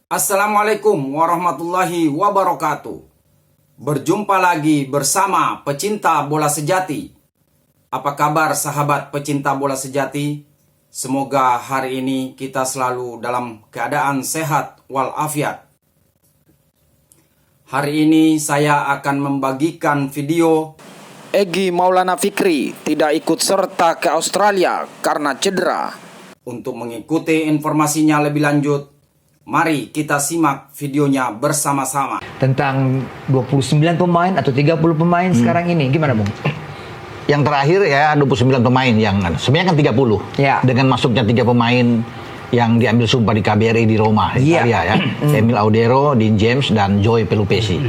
Assalamualaikum warahmatullahi wabarakatuh. Berjumpa lagi bersama pecinta bola sejati. Apa kabar sahabat pecinta bola sejati? Semoga hari ini kita selalu dalam keadaan sehat walafiat. Hari ini saya akan membagikan video Egy Maulana Fikri tidak ikut serta ke Australia karena cedera. Untuk mengikuti informasinya lebih lanjut, mari kita simak videonya bersama-sama. Tentang 29 pemain atau 30 pemain sekarang ini, gimana Bung? Yang terakhir ya 29 pemain yang sebenarnya kan 30. Ya. Dengan masuknya 3 pemain yang diambil sumpah di KBRI di Roma, Italia ya. Emil Audero, Dean James dan Joy Pelupesi.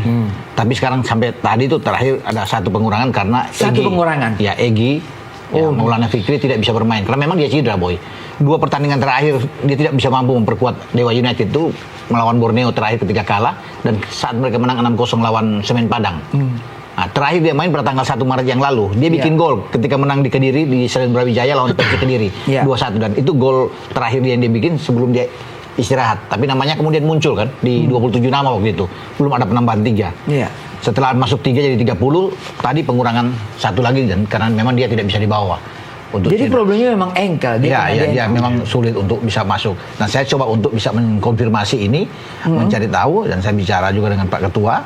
Tapi sekarang sampai tadi itu terakhir ada satu pengurangan karena pengurangan. Ya, Egy Maulana Fikri tidak bisa bermain karena memang dia cedera, Boy. 2 pertandingan terakhir dia tidak bisa mampu memperkuat Dewa United itu melawan Borneo terakhir ketika kalah dan saat mereka menang 6-0 lawan Semen Padang. Nah, terakhir dia main pada tanggal 1 Maret yang lalu. Dia bikin gol ketika menang di Kediri di Stadion Brawijaya lawan Persik Kediri 2-1 dan itu gol terakhir dia yang dia bikin sebelum dia istirahat. Tapi namanya kemudian muncul kan di 27 nama waktu itu. Belum ada penambahan 3. Setelah masuk 3 jadi 30, tadi pengurangan 1 lagi dan karena memang dia tidak bisa dibawa. Jadi problemnya memang engkel. Dia memang sulit untuk bisa masuk. Nah, saya coba untuk bisa mengkonfirmasi ini, mencari tahu dan saya bicara juga dengan Pak Ketua.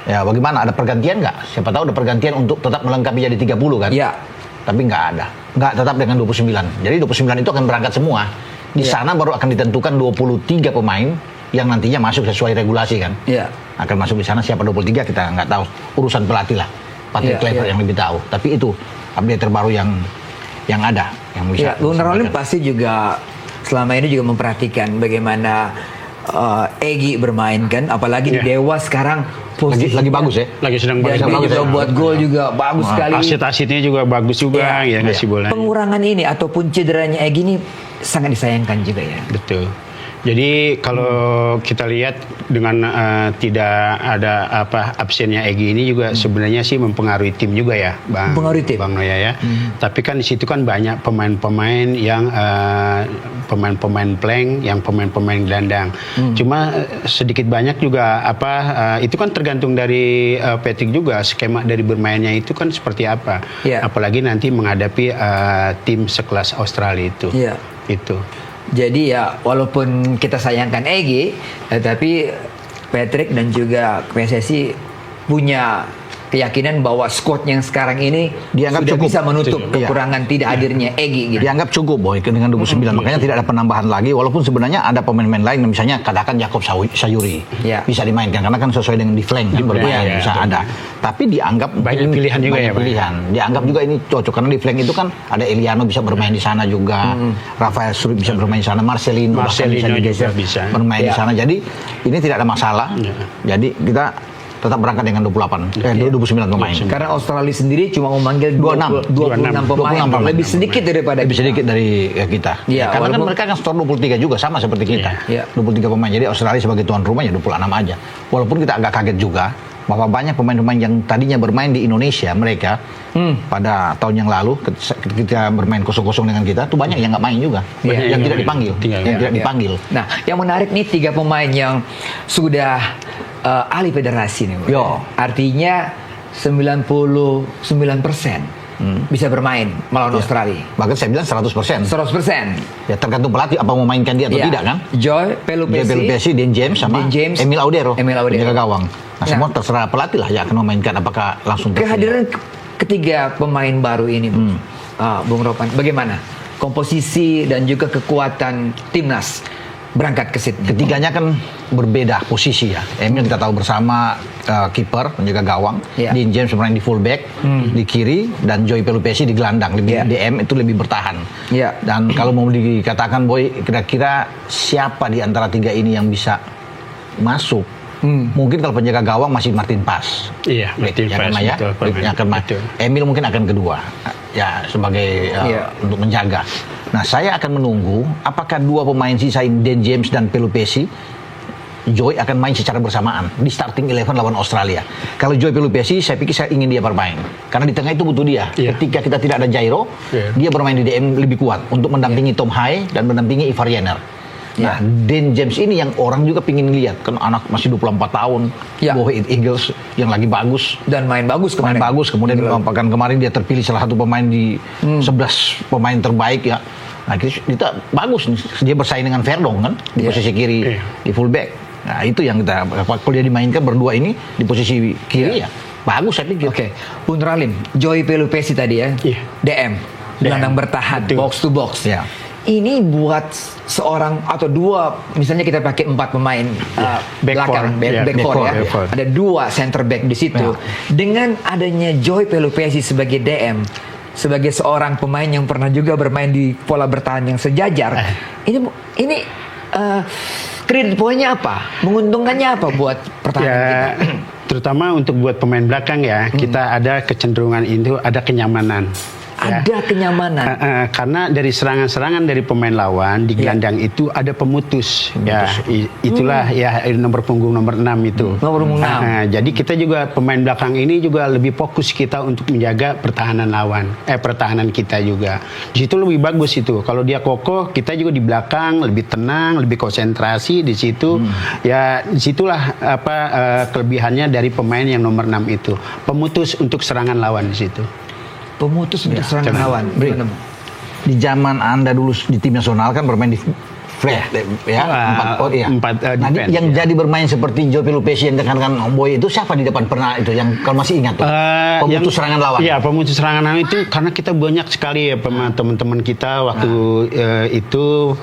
Ya, bagaimana ada pergantian nggak? Siapa tahu ada pergantian untuk tetap melengkapi jadi 30 kan? Iya. Tapi nggak ada. Nggak tetap dengan 29. Jadi 29 itu akan berangkat semua. Di sana baru akan ditentukan 23 pemain yang nantinya masuk sesuai regulasi kan? Iya. Akan masuk di sana siapa 23 kita nggak tahu. Urusan pelatih lah. Patrick Kluivert yang lebih tahu. Tapi itu update terbaru yang ada yang bisa. Bung Nurul pasti juga selama ini juga memperhatikan bagaimana Egy bermain kan, apalagi di Dewa sekarang lagi bagus ya. Lagi sedang bagus. Dia buat gol juga bagus sekali. Asit-asitnya juga bagus juga ya ngasih bola. Pengurangan ini ataupun cederanya Egy ini sangat disayangkan juga ya. Betul. Jadi kalau kita lihat dengan tidak ada absennya Egy ini juga sebenarnya sih mempengaruhi tim juga ya, Bang. Mempengaruhi tim. Bang Noya ya. Tapi kan di situ kan banyak pemain-pemain yang pemain-pemain plank, yang pemain-pemain gelandang. Cuma sedikit banyak juga itu kan tergantung dari Patrick juga skema dari bermainnya itu kan seperti apa. Apalagi nanti menghadapi tim sekelas Australia itu. Itu. Jadi ya walaupun kita sayangkan Egy, tapi Patrick dan juga PSSI punya keyakinan bahwa squad yang sekarang ini dianggap sudah cukup bisa menutup kekurangan tidak hadirnya Egy gitu. Dianggap cukup Boy dengan 29, makanya tidak ada penambahan lagi walaupun sebenarnya ada pemain-pemain lain misalnya katakan Jakob Sayuri bisa dimainkan karena kan sesuai dengan di flank kan bermain bisa ada. Tapi dianggap banyak pilihan juga ya, pilihan. Dianggap juga ini cocok karena di flank itu kan ada Eliano bisa bermain di sana juga, Rafael Struijk bisa bermain di sana, Marcelino juga bisa bermain di sana. Jadi ini tidak ada masalah. Jadi kita tetap berangkat dengan 29 pemain. Karena Australia sendiri cuma memanggil 26 pemain, lebih sedikit daripada lebih sedikit dari kita. Karena kan mereka kan store 23 juga sama seperti kita. 23 pemain. Jadi Australia sebagai tuan rumah ya 26 aja. Walaupun kita agak kaget juga bahwa banyak pemain-pemain yang tadinya bermain di Indonesia mereka pada tahun yang lalu ketika bermain 0-0 dengan kita tuh banyak yang nggak main juga, yang tidak dipanggil, tidak dipanggil. Nah, yang menarik nih 3 pemain yang sudah ahli federasi nih, artinya 99% bisa bermain melawan Australia. Bahkan saya bilang 100%. 100%. Ya tergantung pelatih apa mau mainkan dia atau tidak kan. Joy Pelupesi, Dean James sama Emil Audero. Penjaga gawang. Nah, semua terserah pelatih lah yang akan memainkan apakah langsung kehadiran ketiga pemain baru ini, Bung Ropan, bagaimana komposisi dan juga kekuatan timnas berangkat ke Sydney? Ketiganya kan berbeda posisi ya. Emil kita tahu bersama kiper, penjaga gawang. Dean James bermain di fullback di kiri dan Joy Pelupesi di gelandang. DM itu lebih bertahan. Dan kalau mau dikatakan Boy, kira-kira siapa di antara 3 ini yang bisa masuk? Mungkin kalau penjaga gawang masih Martin Pas. Iya, Martin Pas. Emil mungkin akan kedua. Ya sebagai untuk menjaga. Nah, saya akan menunggu apakah 2 pemain sisa Dan James dan Pelupesi Joy akan main secara bersamaan di starting 11 lawan Australia. Kalau Joy Pelupesi, saya pikir saya ingin dia bermain. Karena di tengah itu butuh dia. Ketika kita tidak ada Jairo, dia bermain di DM lebih kuat untuk mendampingi Tom Hai dan mendampingi Ivar Jenner. Nah, Dan James ini yang orang juga pingin lihat, kan anak masih 24 tahun, Ya. Go Ahead Eagles yang lagi bagus. Dan main bagus Main kemarin. bagus, kemudian pekan kemarin dia terpilih salah satu pemain di 11 pemain terbaik ya. Nah, kita bagus nih. Dia bersaing dengan Verdong kan di Iya. posisi kiri, Iya. di fullback. Nah, itu yang kita kalau dia dimainkan berdua ini di posisi kiri ya. Bagus saya pikir. Oke, Bung Ralim, Joey Pelupesi tadi ya, Iya. DM, gelandang bertahan, Betul. box to box. Ya. Ini buat seorang atau dua, misalnya kita pakai 4 pemain Back belakang, four. Iya, back back four four, ya. back four. Ada 2 center back di situ. Ya. Dengan adanya Joey Pelupesi sebagai DM, sebagai seorang pemain yang pernah juga bermain di pola bertahan yang sejajar, ini kredit poinnya apa? Menguntungkannya apa buat pertahanan Ya, kita? terutama untuk buat pemain belakang ya, kita ada kecenderungan itu ada kenyamanan. Ya. Ada kenyamanan. Karena dari serangan-serangan dari pemain lawan di gelandang itu ada pemutus. Ya, itulah ya nomor punggung nomor 6 itu. Nomor punggung 6. Jadi kita juga pemain belakang ini juga lebih fokus kita untuk menjaga pertahanan lawan. Pertahanan kita juga. Di situ lebih bagus itu. Kalau dia kokoh, kita juga di belakang lebih tenang, lebih konsentrasi di situ. Ya, disitulah kelebihannya dari pemain yang nomor 6 itu. Pemutus untuk serangan lawan di situ. Pemutus untuk serangan coba. lawan. Bri. Gimana? Di zaman Anda dulu di tim nasional kan bermain di flat ya, empat, Nah, defense, yang ya. jadi bermain seperti Joey Pelupesi yang dikatakan Boy itu siapa di depan pernah itu yang kalau masih ingat tuh? Pemutus serangan lawan. Iya, pemutus serangan lawan itu karena kita banyak sekali ya teman-teman kita waktu itu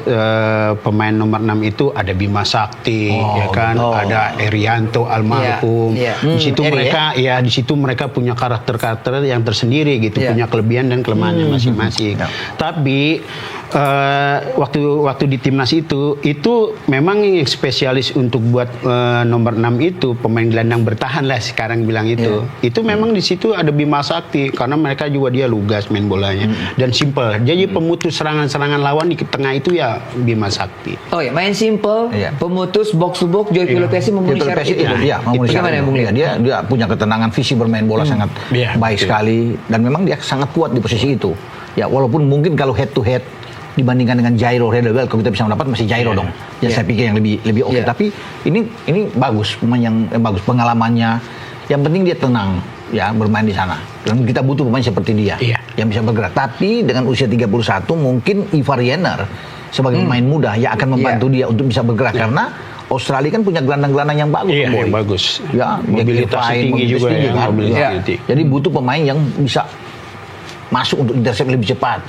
pemain nomor 6 itu ada Bima Sakti ya kan, ada Erianto almarhum. Iya. Di situ Eri, mereka di situ mereka punya karakter-karakter yang tersendiri gitu, Iya. punya kelebihan dan kelemahannya masing-masing. Tapi waktu di timnas itu memang yang spesialis untuk buat nomor 6 itu pemain gelandang bertahan lah sekarang bilang itu. Itu memang di situ ada Bima Sakti karena mereka juga dia lugas main bolanya dan simple. Jadi pemutus serangan-serangan lawan di tengah itu ya Bima Sakti. Oh ya, main simple, Iya. pemutus box to box, Joey Pelupesi memenuhi syarat itu. Iya, memenuhi syarat Gimana itu. Bung Lim? Iya, dia punya ketenangan visi bermain bola sangat Iya, baik betul. sekali dan memang dia sangat kuat di posisi itu. Ya, walaupun mungkin kalau head to head dibandingkan dengan Jairo Redewell, kalau kita bisa mendapat masih Jairo dong. Ya saya pikir yang lebih oke. Iya. Tapi ini bagus, pemain yang bagus pengalamannya. Yang penting dia tenang ya bermain di sana. Dan kita butuh pemain seperti dia Iya. yang bisa bergerak. Tapi dengan usia 31 mungkin Ivar Jenner sebagai pemain muda yang akan membantu dia untuk bisa bergerak karena Australia kan punya gelandang-gelandang yang bagus, Iya, Boy. yang bagus. Ya, Mobilitasnya Kevin, tinggi juga ya, kan? mobilitasnya Ya. tinggi. Jadi butuh pemain yang bisa masuk untuk intercept lebih cepat.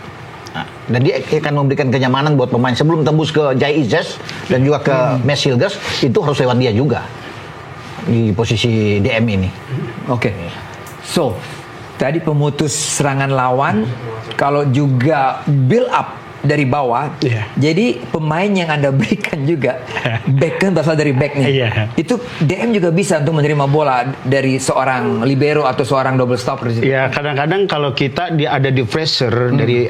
Nah, dan dia akan memberikan kenyamanan buat pemain sebelum tembus ke Jai Izes dan juga ke Mes Hilgers, itu harus lewat dia juga di posisi DM ini. Oke. So, tadi pemutus serangan lawan, kalau juga build up dari bawah, Iya. jadi pemain yang Anda berikan juga back kan berasal dari back nih. Iya. Itu DM juga bisa untuk menerima bola dari seorang libero atau seorang double stopper. Ya kadang-kadang kalau kita ada di pressure dari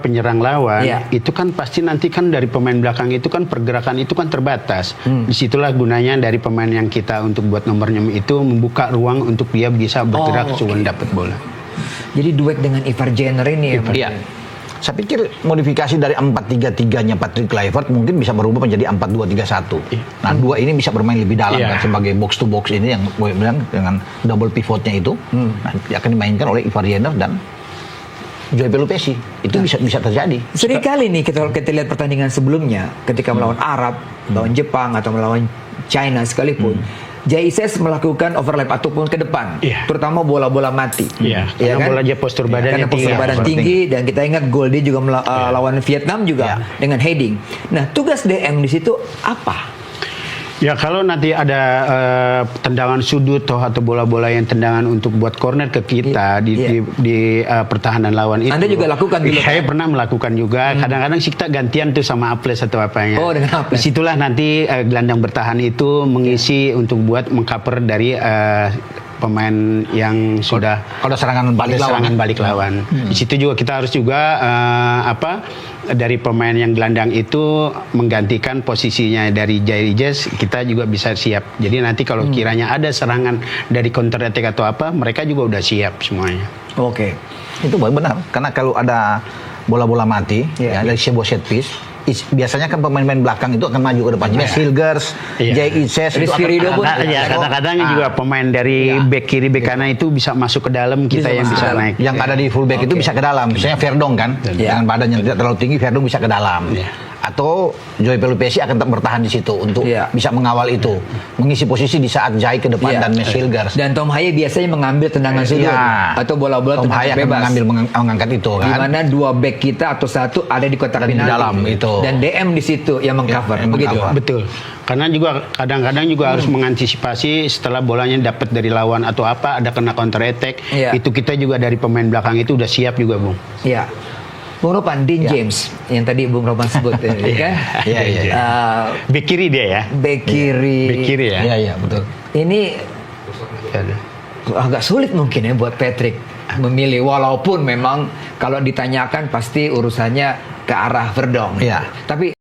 penyerang lawan, Iya. itu kan pasti nanti kan dari pemain belakang itu kan pergerakan itu kan terbatas. Disitulah gunanya dari pemain yang kita untuk buat nomornya itu membuka ruang untuk dia bisa bergerak sebelum dapat bola. Jadi duet dengan Ivar Jenner ini ya. Mas? Iya. Saya pikir modifikasi dari 4-3-3-nya Patrick Kluivert mungkin bisa berubah menjadi 4-2-3-1. Nah, dua ini bisa bermain lebih dalam Iya. kan sebagai box to box ini yang gue bilang dengan double pivotnya itu. Nah, akan dimainkan oleh Ivar Jenner dan Joey Pelupesi. Itu bisa terjadi. Sering kali nih kita lihat pertandingan sebelumnya ketika melawan Arab, melawan Jepang atau melawan China sekalipun, Jai Izes melakukan overlap ataupun ke depan, Iya. terutama bola-bola mati. Iya, Iya karena bola dia postur badannya karena postur tinggi. badan Postur tinggi dan kita ingat gol dia juga lawan Vietnam juga dengan heading. Nah, tugas DM di situ apa? Ya kalau nanti ada tendangan sudut atau bola-bola yang tendangan untuk buat corner ke kita di pertahanan lawan itu. Anda juga lakukan dulu, Saya kan? pernah melakukan juga. Kadang-kadang sih kita gantian tuh sama Aples atau apanya. Oh, dengan Aples. Disitulah nanti gelandang bertahan itu mengisi untuk buat mengcover dari pemain yang sudah Kalau serangan balik ada lawan. serangan balik lawan. Di situ juga kita harus juga dari pemain yang gelandang itu menggantikan posisinya dari Jai Izes, kita juga bisa siap. Jadi nanti kalau kiranya ada serangan dari counter attack atau apa, mereka juga udah siap semuanya. Oke. Itu benar karena kalau ada bola-bola mati ya dari sebuah set piece biasanya kan pemain-pemain belakang itu akan maju ke depan. Hilgers, Iya. Jay Ises itu Rizky Ridho pun. Ya, kadang-kadang juga pemain dari bek kiri bek kanan itu bisa masuk ke dalam, kita Bisa yang masuk bisa ke dalam. naik. yang ada di fullback itu Oke. bisa ke dalam. Misalnya Verdong kan, dengan badan yang tidak terlalu tinggi, Verdong bisa ke dalam. Atau Joy Pelupesi akan tetap bertahan di situ untuk bisa mengawal itu, mengisi posisi di saat Jai ke depan Iya. dan Mes Hilgers. Dan Tom Haye biasanya mengambil tendangan sudut atau bola-bola Tom Haye tendangan akan bebas. mengangkat itu Di kan. mana dua back kita atau satu ada di kotak Dan di penalti. dalam itu. Dan DM di situ yang mengcover. yang Begitu. mengcover. Betul. Karena juga kadang-kadang juga harus mengantisipasi setelah bolanya dapat dari lawan atau apa, ada kena counter attack. Iya. Itu kita juga dari pemain belakang itu udah siap juga, Bung. Iya. Bung Ropan, Dean James yang tadi Bung Ropan sebut ini kan. Iya, iya. Bek kiri dia ya. Bek kiri. Bek kiri ya. Iya, iya, betul. Ini agak sulit mungkin ya buat Patrick memilih, walaupun memang kalau ditanyakan pasti urusannya ke arah Verdong. Iya. Tapi